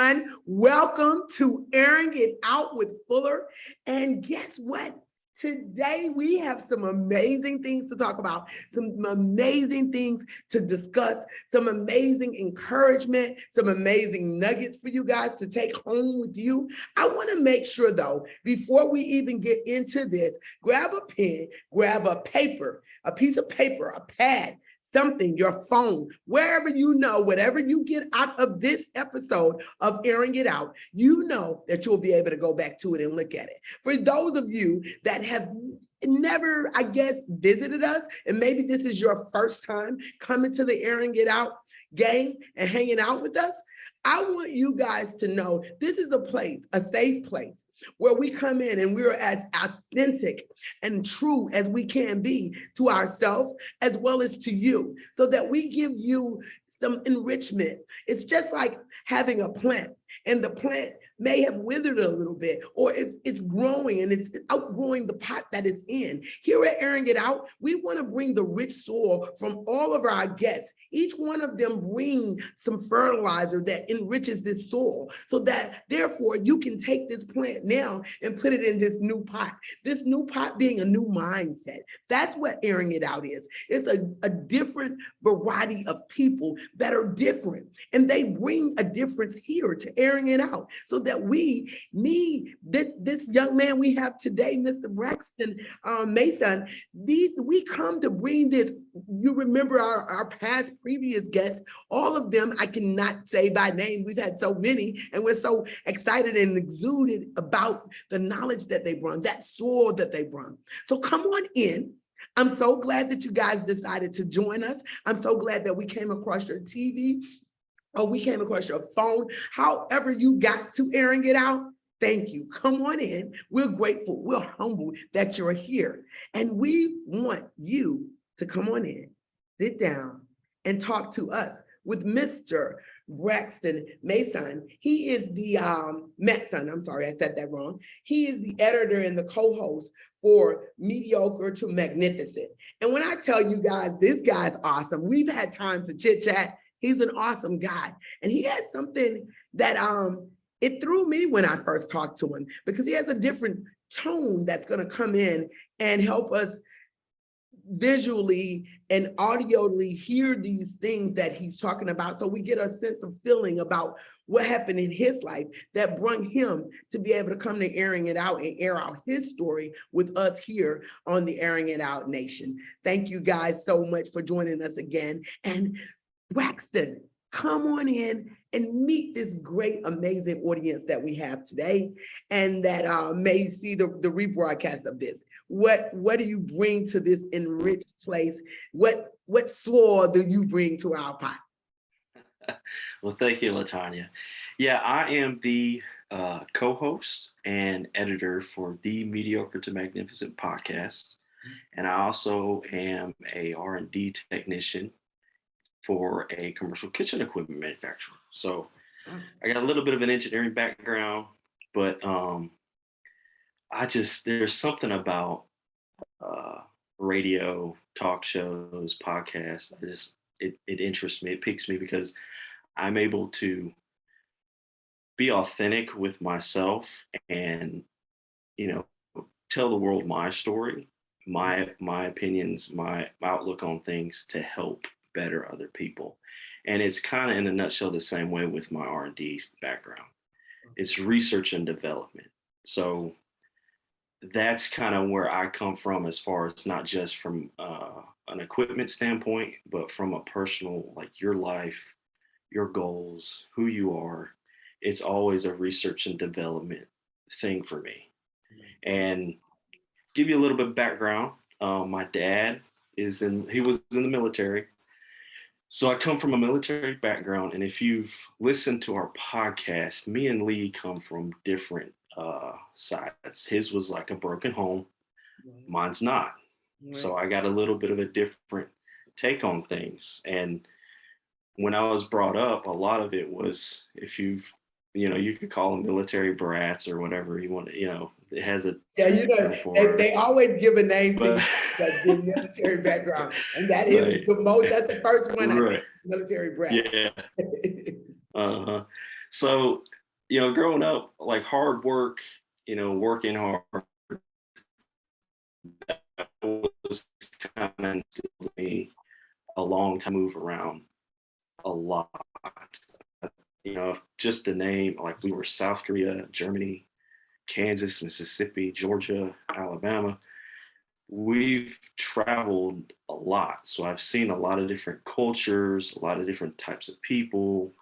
everyone. Welcome to Airing It Out with Fuller. And guess what? Today we have some amazing things to talk about, some amazing things to discuss, some amazing encouragement, some amazing nuggets for you guys to take home with you. I want to make sure, though, before we even get into this, grab a pen, grab a paper, a piece of paper, a pad, something, your phone, wherever you know, whatever you get out of this episode of Airing It Out, you know that you'll be able to go back to it and look at it. For those of you that have never, I guess, visited us, and maybe this is your first time coming to the Airing It Out game and hanging out with us, I want you guys to know this is a place, a safe place, where we come in and we're as authentic and true as we can be to ourselves as well as to you, so that we give you some enrichment. It's just like having a plant, and the plant may have withered a little bit, or it's growing and it's outgrowing the pot that it's in. Here at Airing It Out, we want to bring the rich soil from all of our guests. Each one of them bring some fertilizer that enriches this soil, so that therefore you can take this plant now and put it in this new pot. This new pot being a new mindset. That's what Airing It Out is. It's a different variety of people that are different, and they bring a difference here to Airing It Out, so that this young man we have today, Mr. Braxton Matson, we come to bring this. You remember our past previous guests, all of them I cannot say by name. We've had so many, and we're so excited and exuded about the knowledge that they brought, that soul that they brought. So come on in. I'm so glad that you guys decided to join us. I'm so glad that we came across your TV, or we came across your phone. However you got to Airing It Out, thank you. Come on in. We're grateful. We're humbled that you're here. And we want you to come on in, sit down, and talk to us with Mr. Braxton Matson. He is the Matson, I'm sorry, I said that wrong. He is the editor and the co-host for Mediocre to Magnificent. And when I tell you guys, this guy's awesome. We've had time to chit chat. He's an awesome guy. And he had something that it threw me when I first talked to him, because he has a different tone that's going to come in and help us visually and audibly hear these things that he's talking about, so we get a sense of feeling about what happened in his life that brought him to be able to come to Airing It Out and air out his story with us here on the Airing It Out Nation. Thank you guys so much for joining us again. And Braxton, come on in and meet this great, amazing audience that we have today, and that may see the rebroadcast of this. What do you bring to this enriched place? What soil do you bring to our pot? Well, thank you, LaTanya. Yeah, I am the co-host and editor for the Mediocre to Magnificent podcast, and I also am a R&D technician for a commercial kitchen equipment manufacturer. So I got a little bit of an engineering background, but there's something about radio, talk shows, podcasts. It interests me. It piques me because I'm able to be authentic with myself and, tell the world my story, my opinions, my outlook on things to help better other people. And it's kind of in a nutshell the same way with my R&D background. It's research and development. So that's kind of where I come from, as far as not just from an equipment standpoint, but from a personal, like your life, your goals, who you are. It's always a research and development thing for me. And give you a little bit of background. My dad he was in the military. So I come from a military background, and if you've listened to our podcast, me and Lee come from different sides. His was like a broken home, mine's not. Right. So I got a little bit of a different take on things. And when I was brought up, a lot of it was, if you could call them military brats or whatever you want to, it has a they always give a name to that the military background, and that is right. That's the first one. Right. I think, military brat. Yeah. So growing up, like hard work, working hard, that was kind of instilled in me a long time, move around a lot. Just the name, like we were South Korea, Germany, Kansas, Mississippi, Georgia, Alabama. We've traveled a lot. So I've seen a lot of different cultures, a lot of different types of people.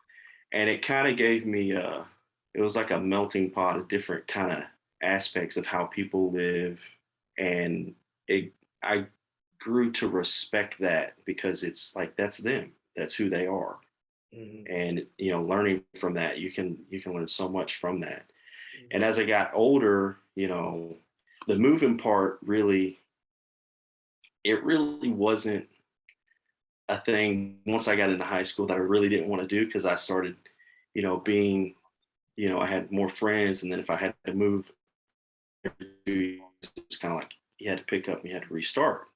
And it kind of gave me it was like a melting pot of different kind of aspects of how people live. And I grew to respect that because it's like, that's them, that's who they are. Mhm. And, learning from that, you can learn so much from that. And Mhm. as I got older, the moving part really wasn't a thing once I got into high school that I really didn't want to do, because I started, being, I had more friends. And then if I had to move, it was kind of like you had to pick up and you had to restart.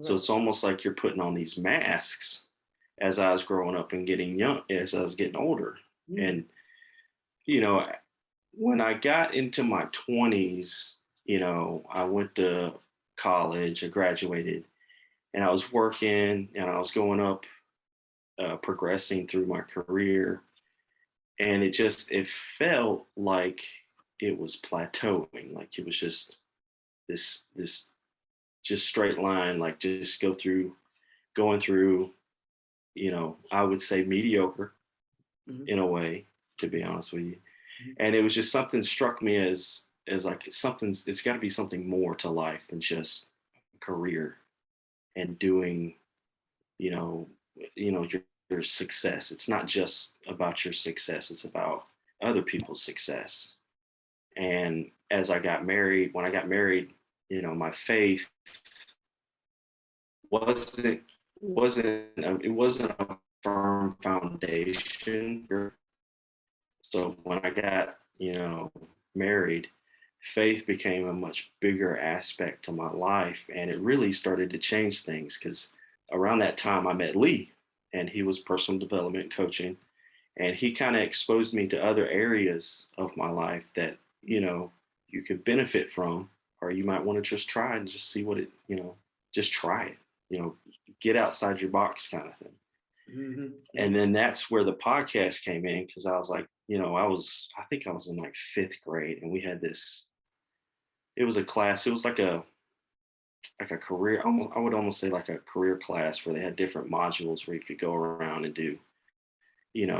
So Right. it's almost like you're putting on these masks as I was growing up and getting young, as I was getting older. Mhm. And, you know, when I got into my 20s, I went to college, I graduated, and I was working and I was going up, progressing through my career. And it felt like it was plateauing, like it was just this just straight line, like just going through, I would say mediocre Mhm. in a way, to be honest with you. Mhm. And it was just something struck me as like it's got to be something more to life than just a career and doing, you know, your success. It's not just about your success, it's about other people's success. And when I got married, my faith wasn't it wasn't a firm foundation. So when I got, married, faith became a much bigger aspect to my life. And it really started to change things because around that time I met Lee, and he was personal development coaching. And he kind of exposed me to other areas of my life that, you could benefit from, or you might want to just try and just see what it, just try it, you know, get outside your box kind of thing. Mhm. And then that's where the podcast came in, because I was like, I think I was in like fifth grade, and we had it was a class, it was like a career, I would almost say like a career class where they had different modules where you could go around and do,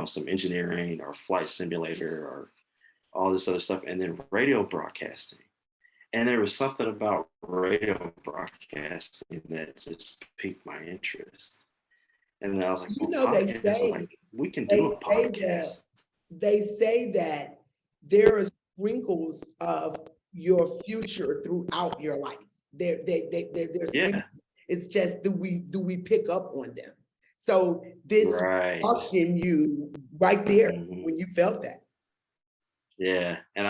some engineering or flight simulator or all this other stuff, and then radio broadcasting. And there was something about radio broadcasting that just piqued my interest. And then I was like, You well, know, podcast, like we can do a that podcast. they say that there are sprinkles of your future throughout your life. They're Yeah, sprinkles. It's just do we pick up on them? So this right. sparked in you right there Mhm. when you felt that. Yeah, and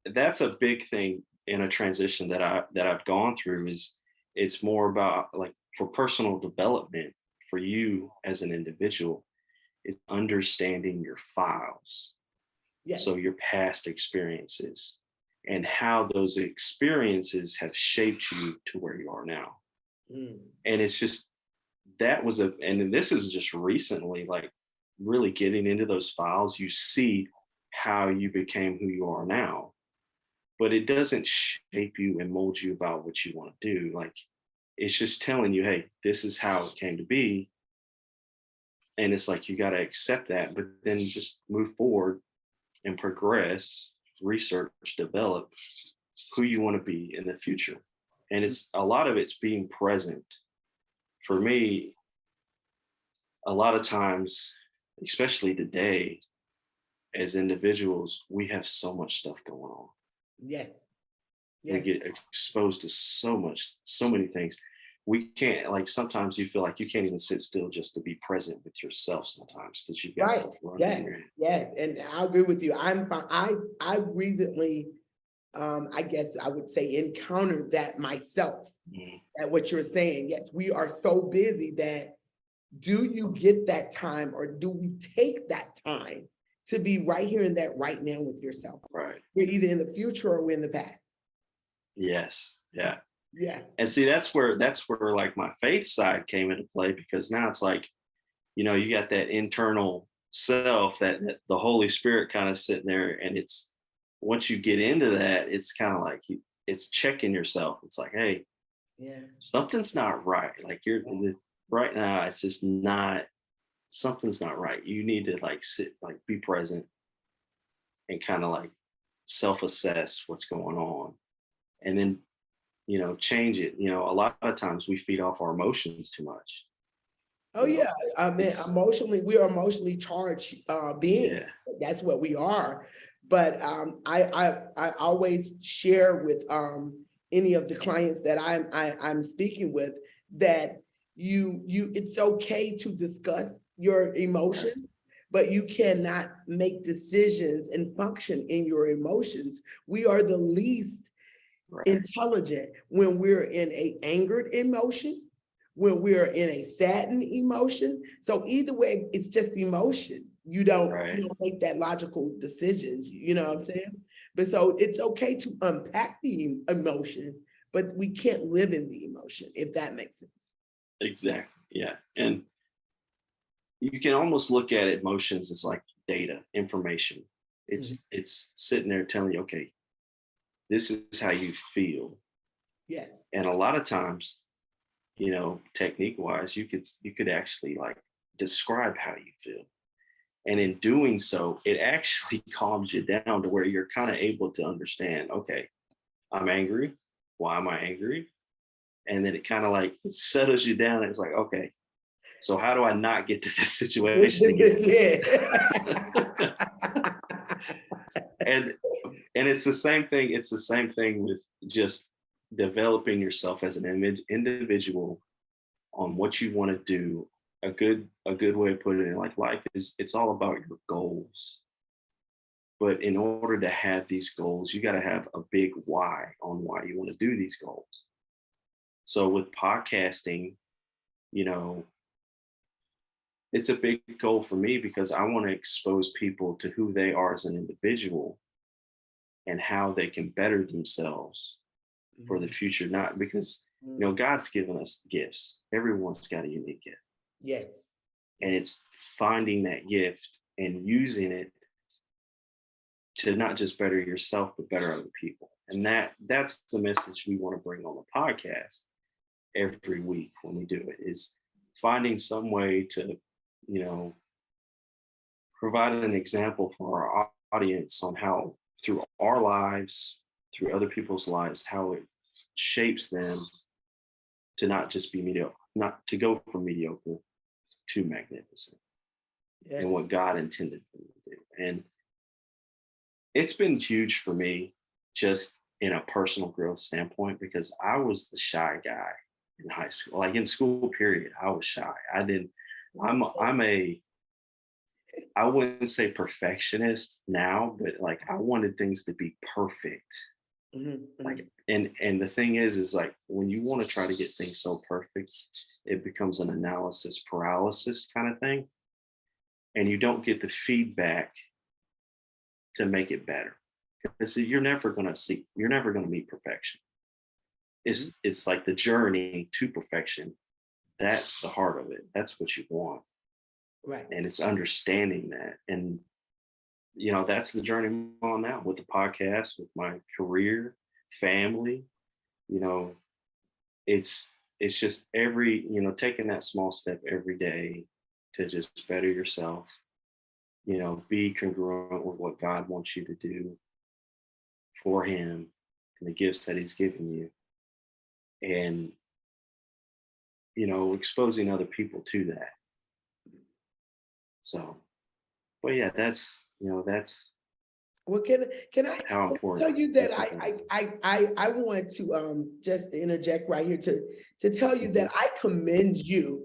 that's a big thing in a transition that I've gone through. Is it's more about, like, for personal development for you as an individual, it's understanding your files, Yes. so your past experiences and how those experiences have shaped you to where you are now. Mm. And it's just and this is just recently, like, really getting into those files, you see how you became who you are now, but it doesn't shape you and mold you about what you want to do. Like, it's just telling you, hey, this is how it came to be. And it's like, you got to accept that, but then just move forward and progress, research, develop who you want to be in the future. And it's a lot of it's being present. For me, a lot of times, especially today, as individuals, we have so much stuff going on. Yes. We Yes. get exposed to so many things. We can't, like, sometimes you feel like you can't even sit still just to be present with yourself sometimes, because you've got Right. stuff running in Yes. your head. Yes. And I agree with you. I recently, I guess I would say, encountered that myself. Mhm. At what you're saying, yes, we are so busy that do you get that time, or do we take that time to be right here in that right now with yourself. Right. We're either in the future or we're in the past. Yes. Yeah. Yeah. And see, that's where like my faith side came into play, because now it's like, you got that internal self that the Holy Spirit kind of sitting there, and it's once you get into that, it's kind of like it's checking yourself. It's like, hey, Yeah. something's not right. Like right now, it's just not, something's not right. You need to like be present and kind of like self-assess what's going on, and then change it. A lot of times we feed off our emotions too much. Oh yeah. I mean, we are emotionally charged beings. Yeah. That's what we are. But I always share with any of the clients that I'm speaking with that it's okay to discuss your emotion, but you cannot make decisions and function in your emotions. We are the least intelligent when we're in a angered emotion, when we're in a saddened emotion. So either way, it's just emotion. You don't make that logical decisions, you know what I'm saying? But so it's okay to unpack the emotion, but we can't live in the emotion, if that makes sense. Exactly. Yeah. And you can almost look at emotions as like data, information. It's sitting there telling you, okay, this is how you feel. Yes. And a lot of times, technique wise, you could actually like describe how you feel. And in doing so, it actually calms you down to where you're kind of able to understand, okay, I'm angry. Why am I angry? And then it kind of like settles you down. And it's like, okay, so how do I not get to this situation again? and it's the same thing. It's the same thing with just developing yourself as an individual on what you want to do. A good way of putting it in like life is it's all about your goals. But in order to have these goals, you got to have a big why on why you want to do these goals. So with podcasting, it's a big goal for me because I want to expose people to who they are as an individual and how they can better themselves for the future. Not because, God's given us gifts. Everyone's got a unique gift. Yes. And it's finding that gift and using it to not just better yourself, but better other people. And that's the message we want to bring on the podcast every week when we do it, is finding some way to, provide an example for our audience on how through our lives, through other people's lives, how it shapes them to not just be mediocre, not to go from mediocre to magnificent. Yes. And what God intended for them to do. And it's been huge for me just in a personal growth standpoint, because I was the shy guy in high school. Like in school period, I was shy. I wouldn't say perfectionist now, but like I wanted things to be perfect. Like, and the thing is like when you want to try to get things so perfect, it becomes an analysis paralysis kind of thing. And you don't get the feedback to make it better. Because you're never going to meet perfection. It's like the journey to perfection. That's the heart of it. That's what you want. Right. And it's understanding that. And, that's the journey I'm on now with the podcast, with my career, family. It's just taking that small step every day to just better yourself, be congruent with what God wants you to do for him and the gifts that he's given you. And, exposing other people to that. So, but yeah, that's well, can I how important tell you that I want to just interject right here to tell you that I commend you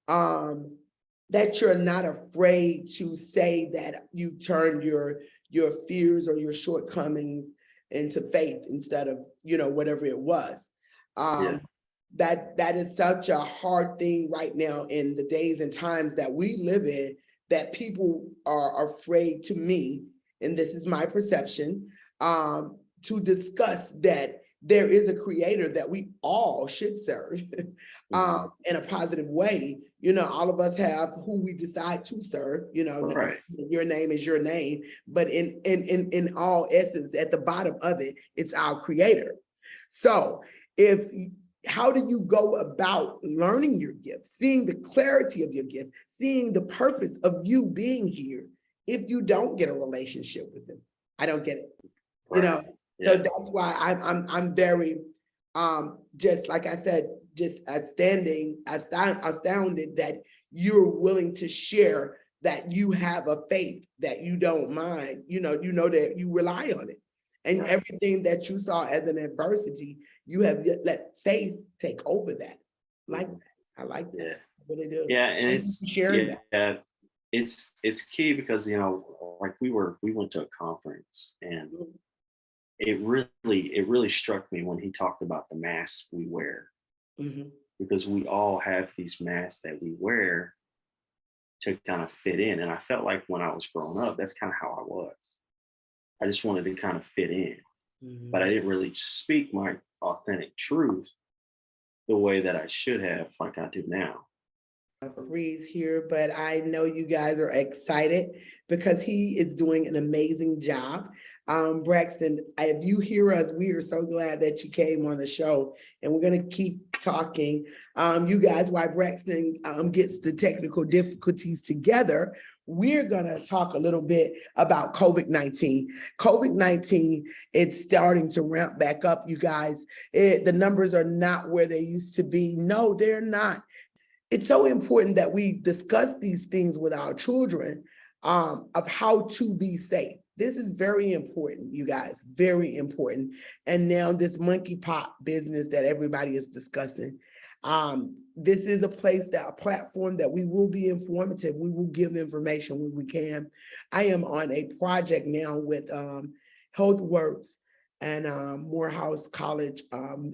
that you're not afraid to say that you turn your fears or your shortcomings into faith instead of whatever it was. That is such a hard thing right now in the days and times that we live in, that people are afraid, to me, and this is my perception, to discuss that there is a creator that we all should serve in a positive way. All of us have who we decide to serve, Right. your name is your name, but in all essence, at the bottom of it, it's our creator. So how do you go about learning your gift, seeing the clarity of your gift, seeing the purpose of you being here if you don't get a relationship with them? I don't get it. Right. So Yeah. that's why I'm very just like I said, just astounded that you're willing to share that you have a faith that you don't mind, that you rely on it. And Right. everything that you saw as an adversity, you have let faith take over that. Like that. I like that. Yeah. I really do. Yeah. And Thank you it's for sharing that. yeah, it's key because like we went to a conference, and it really struck me when he talked about the masks we wear, Mhm. because we all have these masks that we wear to kind of fit in. And I felt like when I was growing up, that's kind of how I was. I just wanted to kind of fit in, but I Mhm. didn't really speak my authentic truth the way that I should have, like I do now. Freeze here, but I know you guys are excited because he is doing an amazing job. Braxton, if you hear us, we are so glad that you came on the show, and we're going to keep talking. You guys, while Braxton gets the technical difficulties together, we're going to talk a little bit about COVID-19. COVID-19, it's starting to ramp back up, you guys. The numbers are not where they used to be. No, they're not. It's so important that we discuss these things with our children, of how to be safe. This is very important, you guys, very important. And now this monkeypox business that everybody is discussing. This is a platform that we will be informative. We will give information when we can. I am on a project now with HealthWorks, and Morehouse College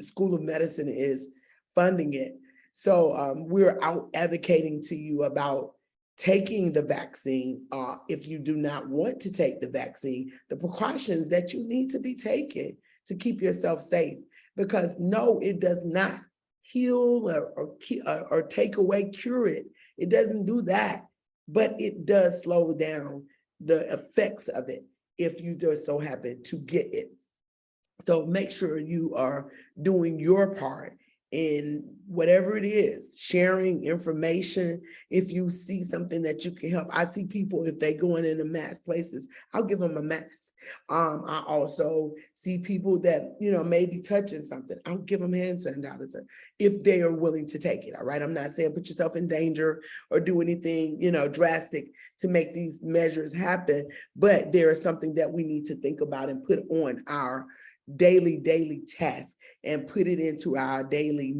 School of Medicine is funding it. So we're out advocating to you about taking the vaccine. If you do not want to take the vaccine, the precautions that you need to be taking to keep yourself safe. Because no, it does not heal or take away, cure it. It doesn't do that, but it does slow down the effects of it if you just so happen to get it. So make sure you are doing your part in whatever it is, sharing information. If you see something that you can help, I see people, if they going into mass places, I'll give them a mask. I also see people that, may be touching something. I'll give them hand sanitizer if they are willing to take it. All right. I'm not saying put yourself in danger or do anything, drastic to make these measures happen, but there is something that we need to think about and put on our daily task and put it into our daily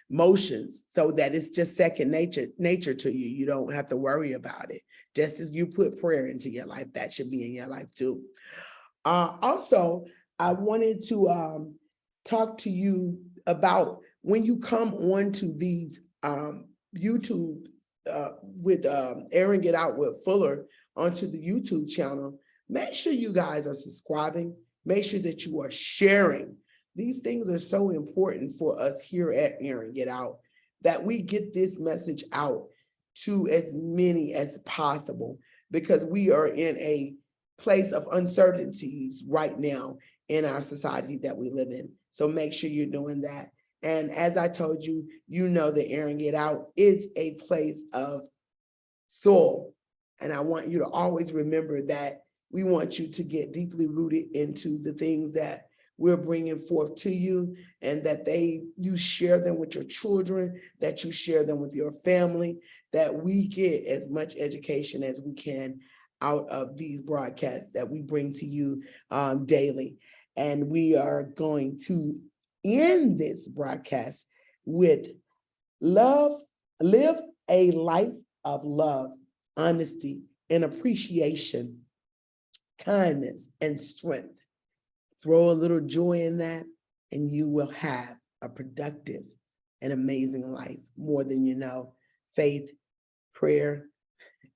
motions, so that it's just second nature to you. You don't have to worry about it. Just as you put prayer into your life, that should be in your life too. Also, I wanted to talk to you about when you come onto these YouTube with Airing It Out with Fuller onto the YouTube channel. Make sure you guys are subscribing. Make sure that you are sharing. These things are so important for us here at Airing It Out, that we get this message out to as many as possible, because we are in a place of uncertainties right now in our society that we live in. So make sure you're doing that. And as I told you, that Airing It Out is a place of soul. And I want you to always remember that we want you to get deeply rooted into the things that we're bringing forth to you, and that you share them with your children, that you share them with your family, that we get as much education as we can out of these broadcasts that we bring to you daily. And we are going to end this broadcast with live a life of love, honesty, and appreciation, kindness, and strength. Throw a little joy in that, and you will have a productive and amazing life, more than you know. Faith, prayer,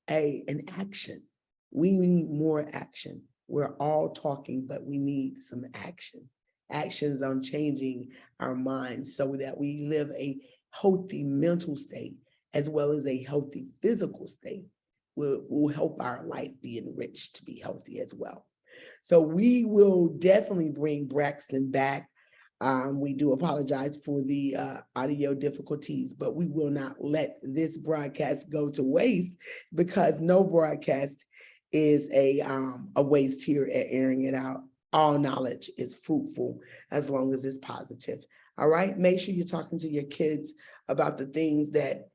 an action. We need more action. We're all talking, but we need some action. Actions on changing our minds so that we live a healthy mental state as well as a healthy physical state will help our life be enriched to be healthy as well. So we will definitely bring Braxton back. We do apologize for the audio difficulties, but we will not let this broadcast go to waste, because no broadcast is a waste here at Airing It Out. All knowledge is fruitful as long as it's positive. All right, make sure you're talking to your kids about the things that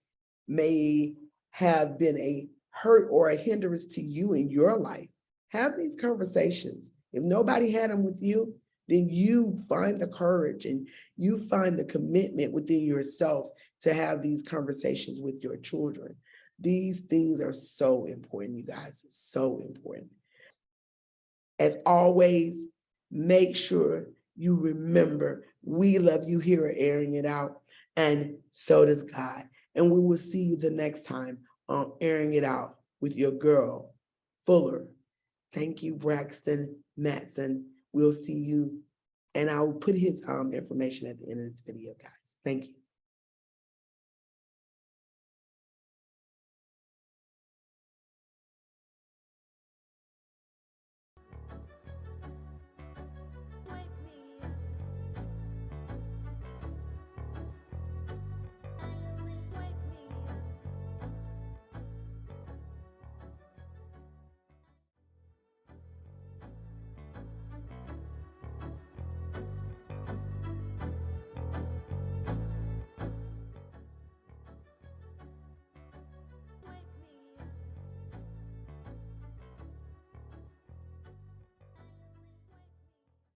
may have been a hurt or a hindrance to you in your life. Have these conversations. If nobody had them with you, then you find the courage and you find the commitment within yourself to have these conversations with your children. These things are so important, you guys, so important. As always, make sure you remember we love you here at Airing It Out, and so does God. And we will see you the next time on Airing It Out with your girl, Fuller. Thank you, Braxton, Matson. We'll see you. And I'll put his information at the end of this video, guys. Thank you.